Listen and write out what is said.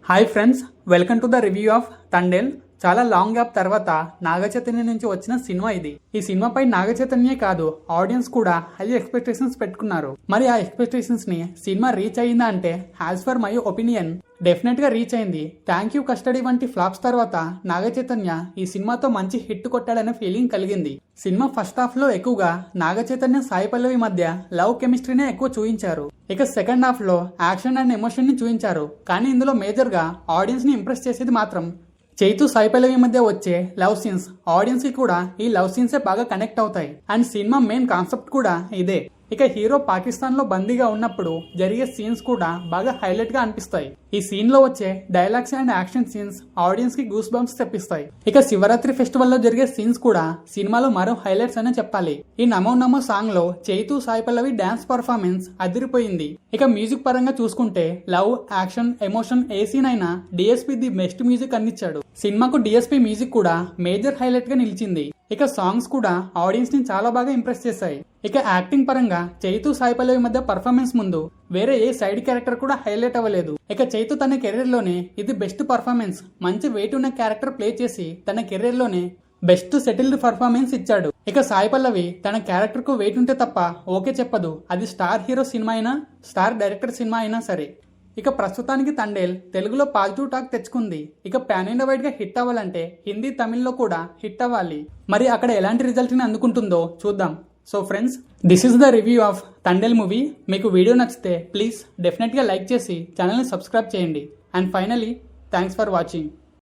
Hi friends, welcome to the review of Thandel. చాలా long gap తర్వాత నాగచైతన్య నుంచి వచ్చిన సినిమా ఇది. ఈ సినిమాపై నాగచైతన్యే కాదు, ఆడియన్స్ కూడా హై ఎక్స్పెక్టేషన్స్ పెట్టుకున్నారు. మరి ఆ ఎక్స్పెక్టేషన్స్ ని సినిమా రీచ్ అయిందా అంటే, as for my opinion definite గా రీచ్ అయింది. థ్యాంక్ యూ కస్టడీ వంటి ఫ్లాప్స్ తర్వాత నాగచైతన్య ఈ సినిమాతో మంచి హిట్ కొట్టాడనే ఫీలింగ్ కలిగింది. సినిమా ఫస్ట్ హాఫ్ లో ఎక్కువగా నాగచైతన్య సాయి పల్లవి మధ్య లవ్ కెమిస్ట్రీనే ఎక్కువ చూపించారు. ఇక సెకండ్ హాఫ్ లో యాక్షన్ అండ్ ఎమోషన్ ని చూపించారు. కానీ ఇందులో మేజర్ గా ఆడియన్స్ ని ఇంప్రెస్ చేసేది మాత్రం చైతు సాయి పల్లవి మధ్య వచ్చే లవ్ సీన్స్. ఆడియన్స్ కి కూడా ఈ లవ్ సీన్సే బాగా కనెక్ట్ అవుతాయి. అండ్ సినిమా మెయిన్ కాన్సెప్ట్ కూడా ఇదే. ఇక హీరో పాకిస్తాన్ లో బందీగా ఉన్నప్పుడు జరిగే సీన్స్ కూడా బాగా హైలైట్ గా అనిపిస్తాయి. ఈ సీన్ లో వచ్చే dialogues and action scenes audience కి గూస్ బంప్స్ తెప్పిస్తాయి. ఇక శివరాత్రి ఫెస్టివల్ లో జరిగే సీన్స్ కూడా సినిమాలో మరో హైలైట్స్ అనే చెప్పాలి. ఈ నమో నమో సాంగ్ లో చైతు సాయి పల్లవి డాన్స్ పర్ఫార్మెన్స్ అదిరిపోయింది. ఇక మ్యూజిక్ పరంగా చూసుకుంటే లవ్, యాక్షన్, ఎమోషన్ ఏ సీన్ అయినా డిఎస్పీ ది బెస్ట్ మ్యూజిక్ అందించాడు. సినిమాకు డిఎస్పీ మ్యూజిక్ కూడా మేజర్ హైలైట్ గా నిలిచింది. ఇక సాంగ్స్ కూడా ఆడియన్స్ ని చాలా బాగా ఇంప్రెస్ చేశాయి. ఇక యాక్టింగ్ పరంగా చైతు సాయి పల్లవి మధ్య పర్ఫార్మెన్స్ ముందు వేరే ఏ సైడ్ క్యారెక్టర్ కూడా హైలైట్ అవ్వలేదు. ఇక చైతు తన కెరీర్ లోనే ఇది బెస్ట్ పర్ఫార్మెన్స్. మంచి వెయిట్ ఉన్న క్యారెక్టర్ ప్లే చేసి తన కెరీర్ లోనే బెస్ట్ సెటిల్డ్ పర్ఫార్మెన్స్ ఇచ్చాడు. ఇక సాయి పల్లవి తన క్యారెక్టర్ కు వెయిట్ ఉంటే తప్ప ఓకే చెప్పదు. అది స్టార్ హీరో సినిమా అయినా, స్టార్ డైరెక్టర్ సినిమా అయినా సరే. ఇక ప్రస్తుతానికి తండేల్ తెలుగులో పాజిటివ్ టాక్ తెచ్చుకుంది. ఇక పాన్ ఇండియా వైడ్ గా హిట్ అవ్వాలంటే హిందీ, తమిళ్లో కూడా హిట్ అవ్వాలి. మరి అక్కడ ఎలాంటి రిజల్ట్ ని అందుకుంటుందో చూద్దాం. So friends, this is the review of Thandel movie. మీకు వీడియో నచ్చితే ప్లీజ్ డెఫినెట్ గా లైక్ చేసి ఛానల్ ని సబ్స్క్రైబ్ చేయండి. And finally, thanks for watching.